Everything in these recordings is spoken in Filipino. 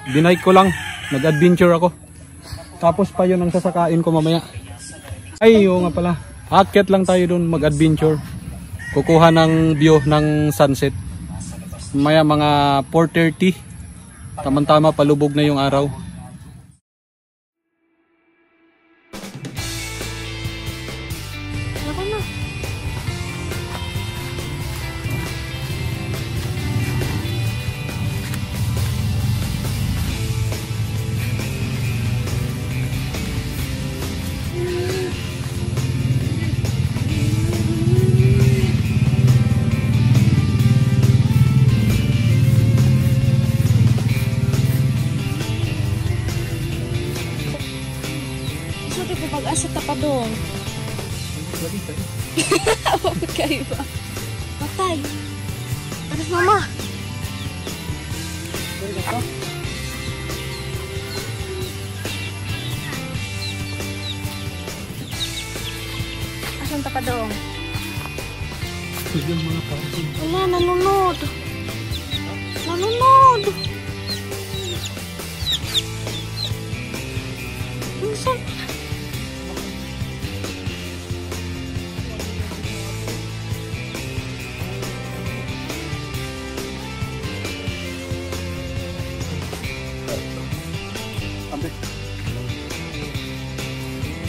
Binike ko lang. Nag-adventure ako. Tapos pa yun ang sasakain ko mamaya. Ay, oo nga pala. Aakyat lang tayo dun mag-adventure. Kukuha ng view ng sunset. Mamaya mga 4:30. Tama-tama palubog na yung araw. Pag-asa ka pa doon. Huwag kayo ba? Patay. Aras mama. Asan ka pa doon? Wala, nanunod. Nanunod. Asan?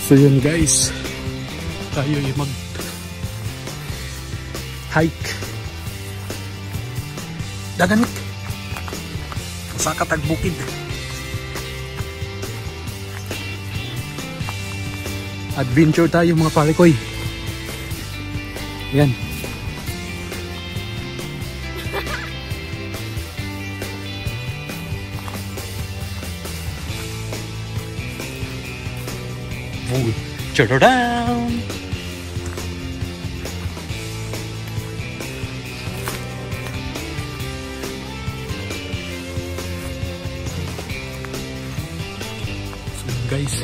So yun guys, tayo yung mag hike daganit sa katagbukid. Adventure tayo mga parikoy. Yan. Turn around. So guys,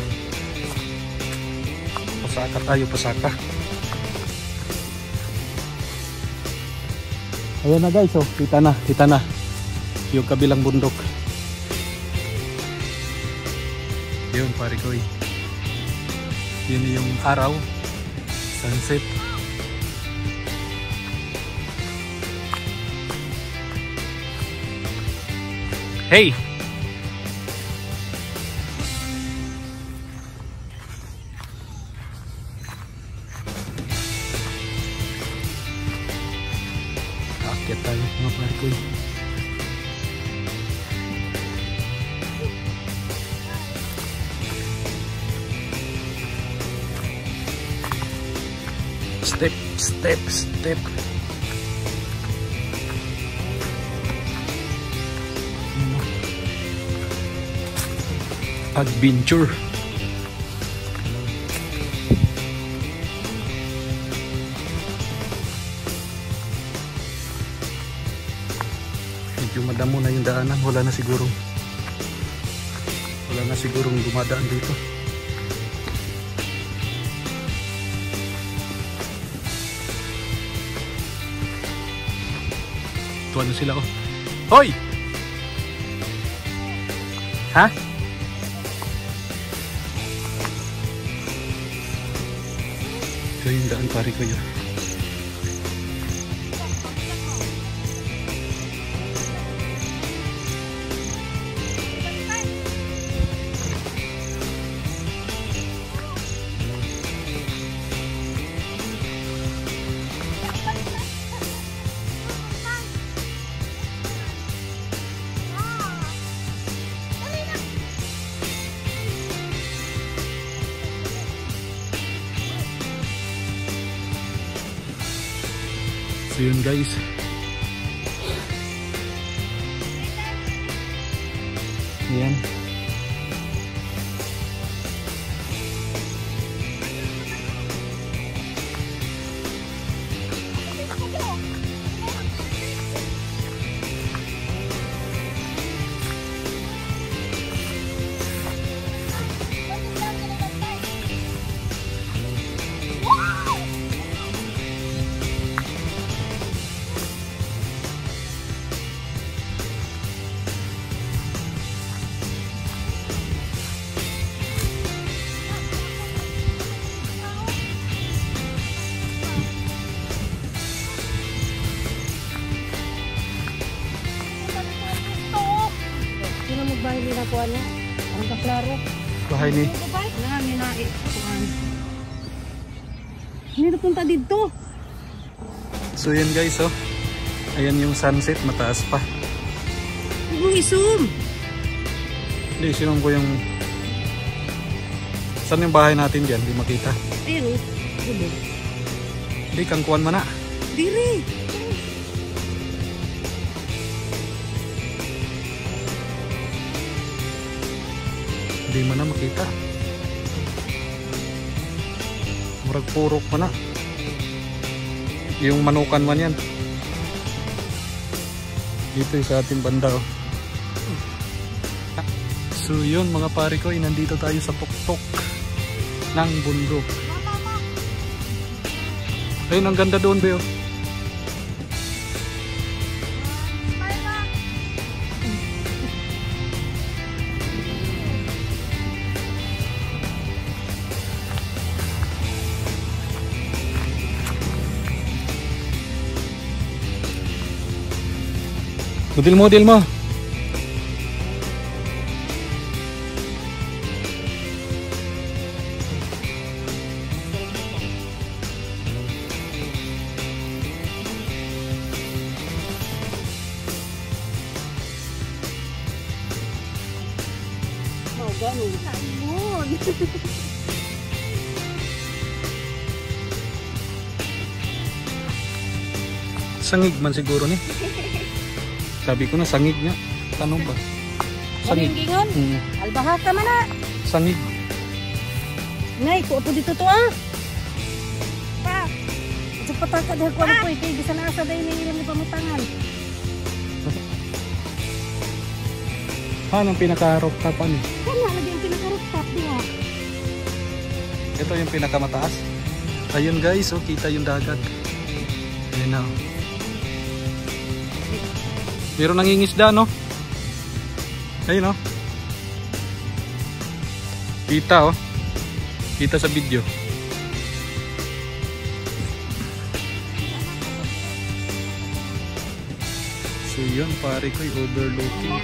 pasaka tayo, pasaka. Ayan na guys, oh, kita na yung kabilang bundok. Yun pare ko eh. Yun yung araw, sunset. Hey! Aakyat tayo mga parikoy. Step, step, step. Adventure. Medyo madamo na yung daanan. Wala na sigurong dumadaan dito. Tuwan na sila, oh. Hoy! Ha? Ito yung daan pare ko yun. So yun guys, ayan. na kuha niya. Ang kaklaro. Bahay ni. Nami na kuhaan. Hindi na punta dito. So yan guys, oh. Ayan yung sunset, mataas pa. Huwag mong isum. Hindi, sinong ko yung... Saan yung bahay natin dyan? Hindi makita. Ayun o. Hindi, kangkuhan man na. Diri. Hindi man na makita. Murag purok man na. Yung manukan man yan. Dito yung sa ating banda, oh. So yun mga pare ko, nandito tayo sa tuktok ng bundok. Ayun, ang ganda doon, Beo. Model mo. Oh, ganun. Ayun. Sangig man siguro ni. Sabi ko na sangig niya. Tanong ba? Sangig. Gingon? Albahaka man na. Sangig. Nay, ko po dito to ah. Pa. Sa pataka dahil ko ano po kay bisa na asa dahil ni ilang pamutangan. Anong pinaka-rooftop ni? Kanya lagi ang pinaka-rooftop di ba? Ito yung pinakamataas. Ayun guys, oh, kita yung dagat. Ayun na. Pero nangingisda, no? Ayun, oh. Kita, oh. Kita sa video. So yun, pare ko, overlooking.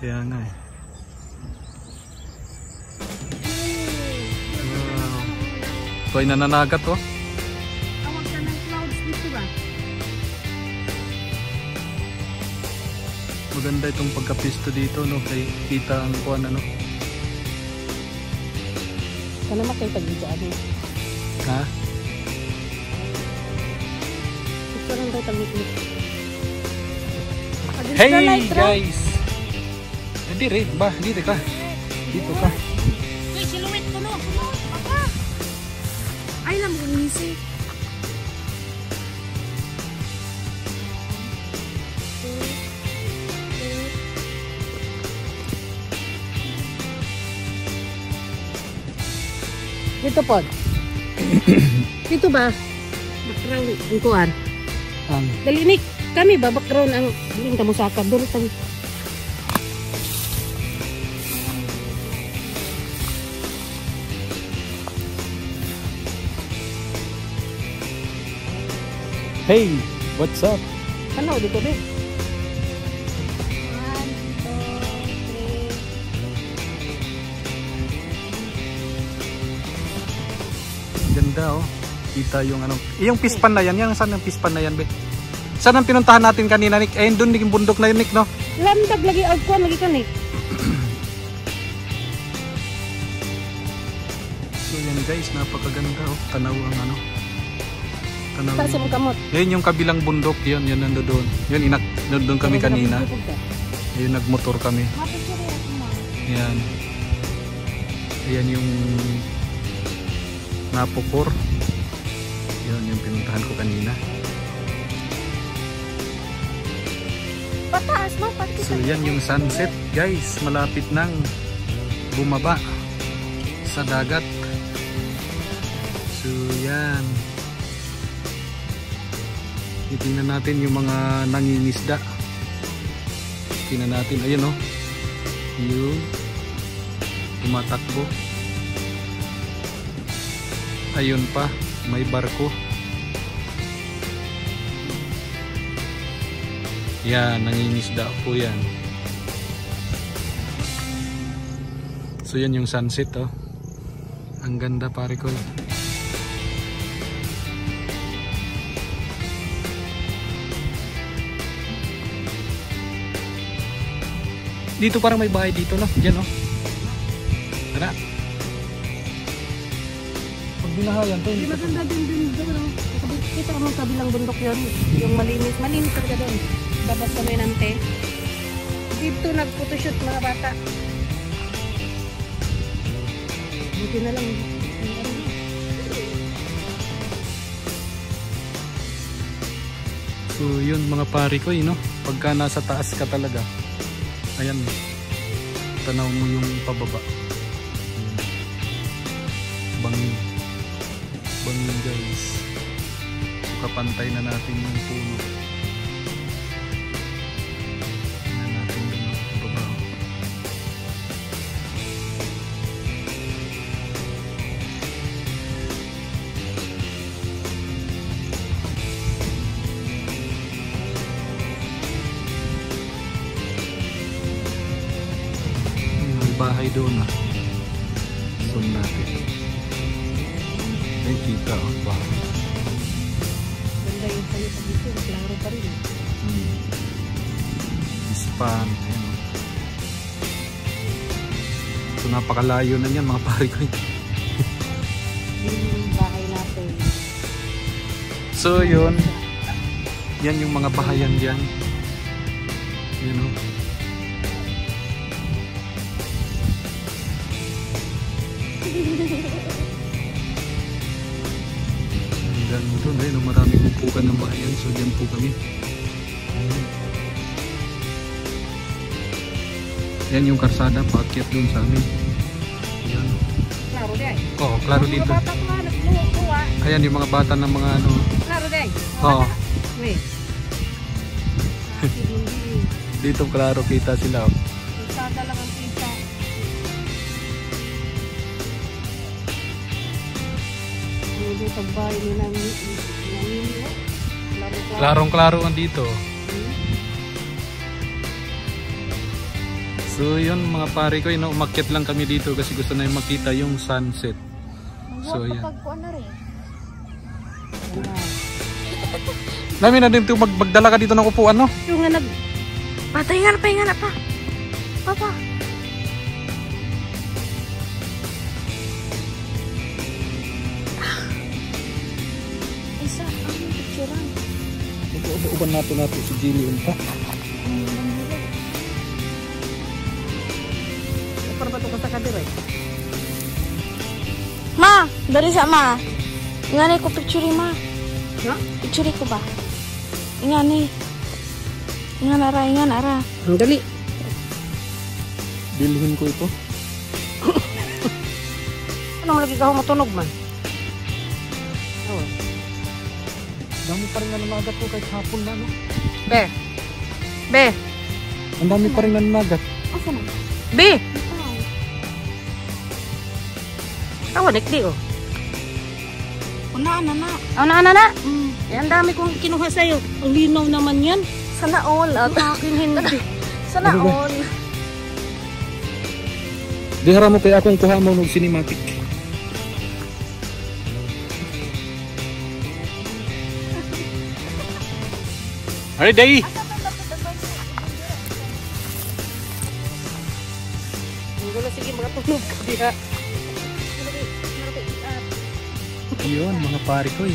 Kaya nga eh. Wow. Ito ay nananagat, oh. Awag ka ng clouds dito ba? Maganda itong pagkapisto dito, no? Kay kita ang kuwan, ano? Kana makita dito ano? Ha? Ito lang tayo taglit. Hey guys! Hindi rin ba? Dito ka. Dito ka. Uy, siluwit ko no. Papa. Ay lang mo nisi. Dito po. Dito ba? Background ang kuan. Dalinik kami ba background ang diling kamo sakab diri tayo. Hey, what's up? Ano dito be? 1, 2, 3. Ganda, oh. Kita yung ano. Yung pispan na yan. Yan saan yung pispan na yan, be? Saan ang pinuntahan natin kanina, Nick? Ayun doon, yung bundok na yun, Nick, no? Lamdag lagi agkuan lagi ka, Nick. So yan guys, napakaganda, oh. Tanaw ang ano. Tanaw. Sa mong kamot. Ayun yung kabilang bundok, yun nando doon. Yun, doon kami kanina. Ayun, nagmotor kami. Ayan. Ayan yung Napukor. Yun yung pinuntahan ko kanina. Pataas mo, pati. So yan yung sunset guys. Malapit nang bumaba sa dagat. So yan. Titingnan natin yung mga nangingisda. Tingnan natin. Ayun oh. Yung tumatakbo. Ayun pa. May barko. Yan, nangingisda po yan. So yan yung sunset, oh. Ang ganda, pare ko. Dito parang may bahay dito, no? Diyan, no? Tara. Pag binahayan to, Hindi maganda din doon, no? Kita mo kabilang bundok yun. Yung malinis. Malinis talaga doon. Babas kami nante. Dito nag-photoshoot mga bata. Buti na lang. so yun mga pare ko, no? Pagka nasa taas ka talaga, ayan, tanaw mo yung pababa. Bangin. Bangin guys. So kapantay na natin yung puno. Tingnan natin yung pababa. May bahay doon, ah. Zoom natin. Ay, kita, oh, bahay. Ganda yung sayo pag dito. Klaro pa rin. Ispan, ayan, oh. So napakalayo na yan mga pare ko. Yung bahay natin. So yun, yan yung mga bahayan dyan. You know. Hanggang doon, ayun, maraming upukan ng bahayan. So dyan po kami. Yan yung karsada, paakyat doon sa amin. Yan. Klaro din. Oo, klaro dito. Mga bata ko nga nagluwa. Ayan yung mga bata ng mga ano. Klaro din. Oo. Wait. Hindi. Dito klaro kita sila. Sada lang ang kita. Hindi tagbay ni namin. Klarong-klaro ang dito. So yun mga pare ko, umakyat lang kami dito kasi gusto na yung makita yung sunset. So yan. Namin na din ito magdala ka dito ng upuan, no? Yung nga nag... Pahinga na pa. Papa. Isa, ang picturean. Uban natin si Jilly unta. Para ba ito ka sa kadir eh? Ma, dari sa ma. Ingani ko picture ma. No? Picture ko ba? Ingani. Ingan ara. Ang dali. Bilhin ko ito. Anong lagi ka matunog man? Oh. Dami pa rin nananagat po kahit hapon na, no? Be. Ang dami pa rin nananagat. Asa na? Be. Tawanik di oh. Una na. Na. Ang dami kong kinuha sa'yo. Ang linaw naman yan. Sana all. At akin hindi. Sana all. Di harap mo kaya akong kuha mo ng cinematic. Alright, day! Sige, mga tulog ka diha. Yun, mga pare ko eh.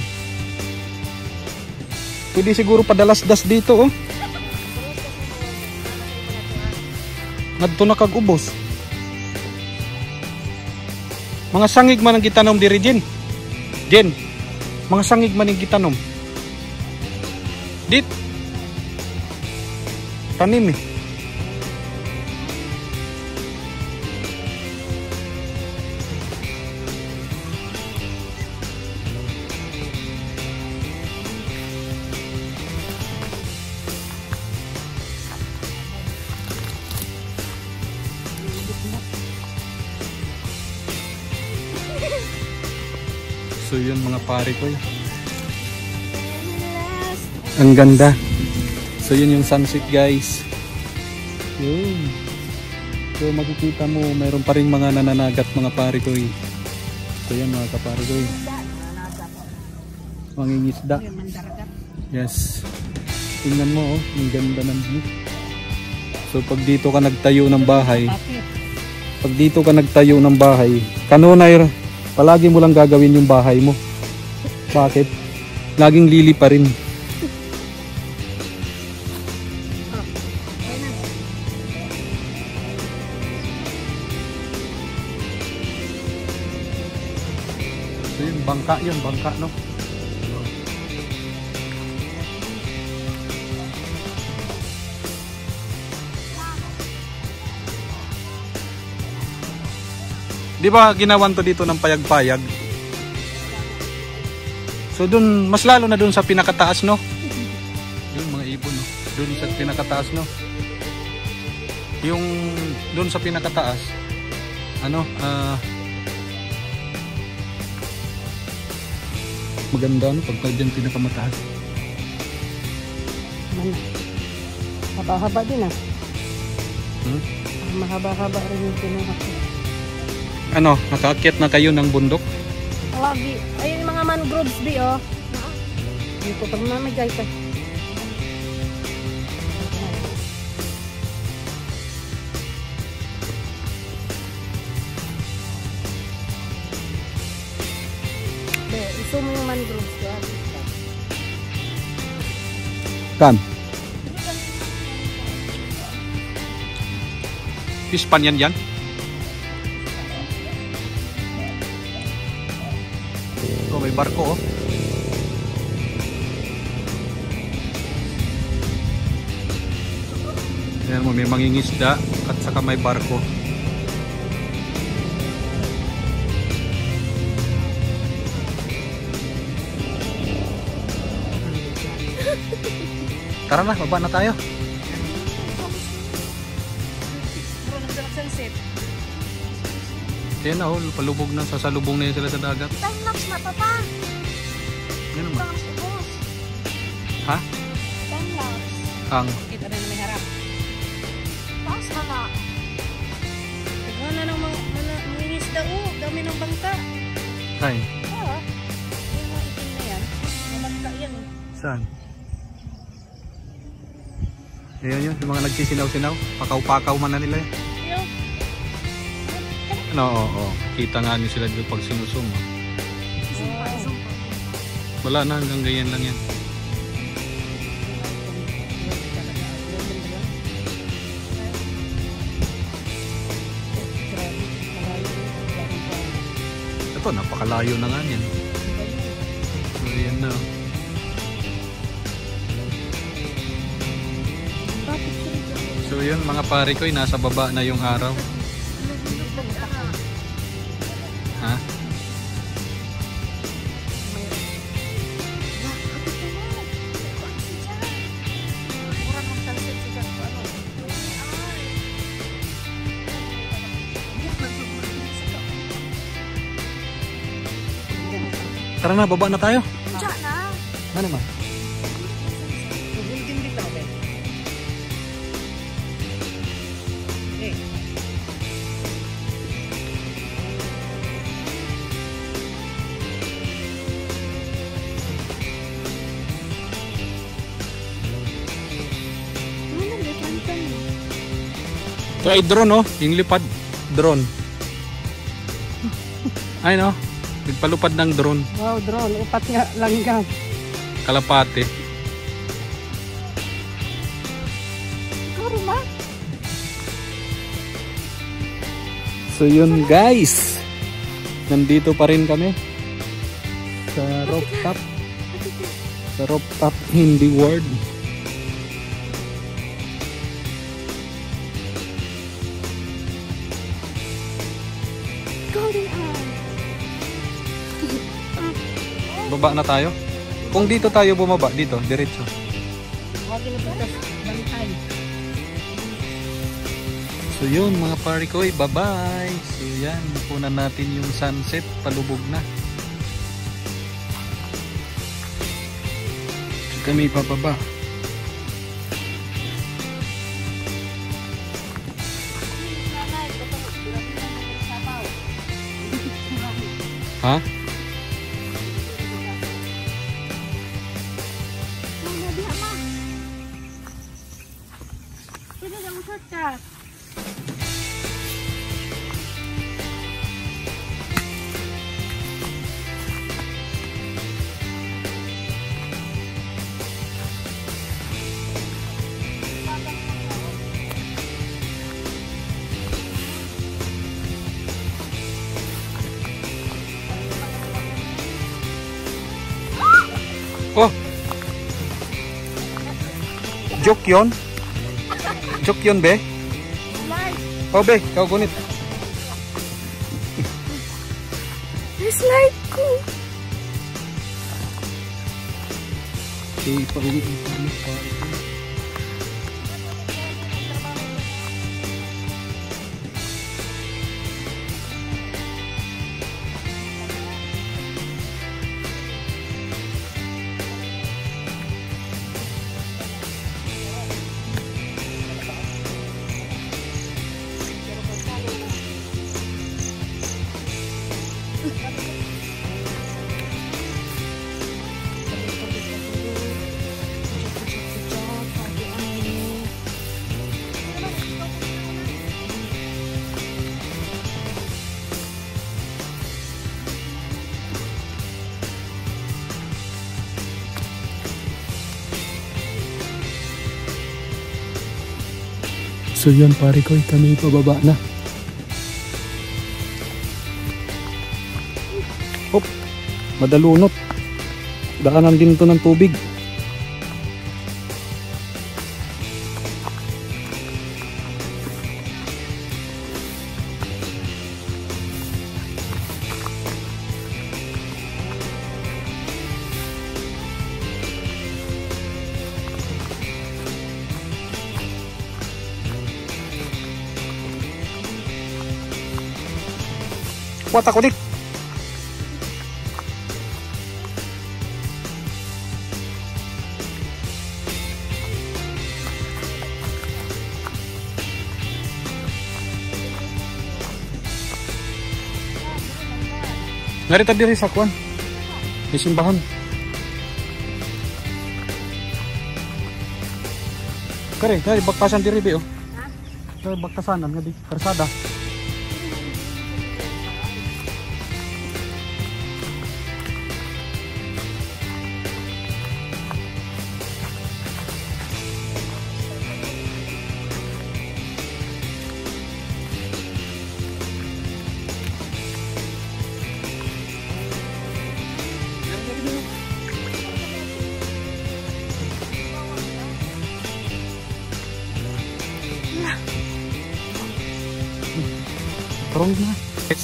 Pwede siguro padalas-das dito, oh. Ngadto na kag ubos. Mga sangig man ang gitanom diri, Jen. Mga sangig man ang gitanom. Dit. Tanim eh. So yun mga pare ko. Ang ganda. So yun yung sunset guys. Yun. So makikita mo mayroon pa rin mga nananagat mga pare ko. So yan mga kapare ko. Mangingisda. Yes. Tingnan mo oh, ang ganda ng view. So pag dito ka nagtayo ng bahay, kanunay, palagi mo lang gagawin yung bahay mo. Bakit? Laging lili pa rin. So yun, bangka no? Di ba ginawan to dito ng payag-payag? So dun, mas lalo na dun sa pinakataas no? Yung mga ibon no? Dun sa pinakataas no? Yung dun sa pinakataas, ano, maganda no? Pagka dyan pinakamataas. Haba-haba din ah. Mahaba-haba rin yung pinuha. Ano, nakaakyat na kayo ng bundok? Lagi. Ayun yung mga mangroves di oh. Dito pag namigay ka. Iso mo yung mangroves ko. Kan? Fish pan yan dyan? So, may barko oh. Ayan mo, may mangingisda at saka may barko. Tara na, baba na tayo. Ayan na oh, palubog na, sasalubong na yun sila sa dagat. Time lapse na papa. Yan naman. Ha? Time lapse. Ang Kita na may harap. Tapos na. Tignan na ng mga isda oh. Dami ng bangka. ay, Oo. Yung mga itim na yan. Mga bangka yan eh. saan? Ayan yun, yung mga nagsisinaw-sinaw. Pakaw-pakaw man na nila eh. Yung Ano, oo. Kita nga niyo sila dito pag sinusum. Wala na, hanggang ganyan lang yan. Ito, napakalayo na nga yan. So, yan na. So, yun mga pare ko, nasa baba na yung araw. Ha? Tara na, baba na tayo. Diyan na. Ano naman? Gulting bitaw ba? Eh. Ito ay drone oh, yung lipad drone. Ay no, nagpalupad ng drone. Wow, drone. Upat nga langgam. Kalapate. Kuruma. So yun guys, nandito pa rin kami sa rooftop. Sa rooftop Hindi World. Golden eye. Baba na tayo. Kung dito tayo bumaba, dito, diretso. Huwag nilupitas. Bantay. So yun mga pare ko, bye bye. So yan, punan natin yung sunset, palubog na. kami pababa. Ha? Oh. Joke yun? Joke yun, be? Oh, be, kau gunit. Slide ko. Okay, pauwi kami pa. So yun pare ko, kami pababa na. Hop, madalunot. Daanan din to ng tubig. Kuat ako dik. Narita diri sa kuan. May simbahan. Kare, kare baktasan diri be oh. Kare baktasanan nga di karsada.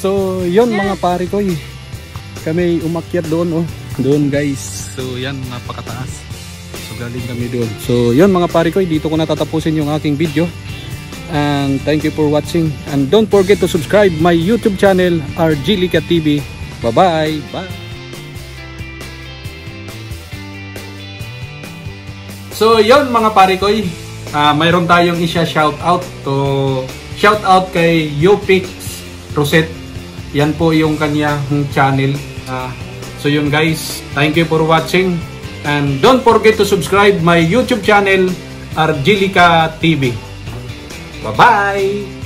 So yon mga pare ko, kami umakyat doon oh. Doon guys. So yan, napakataas. So galing kami doon. So yon mga pare ko, dito ko natatapusin yung aking video. And thank you for watching. And don't forget to subscribe my YouTube channel, Argelica TV. Bye-bye. Bye. So yon mga pare ko, mayroon tayong isa-shout out to shout out kay Yopix Rosette. Yan po yung kanyang channel. So yun guys, thank you for watching. And don't forget to subscribe my YouTube channel, Argelica TV. Bye-bye!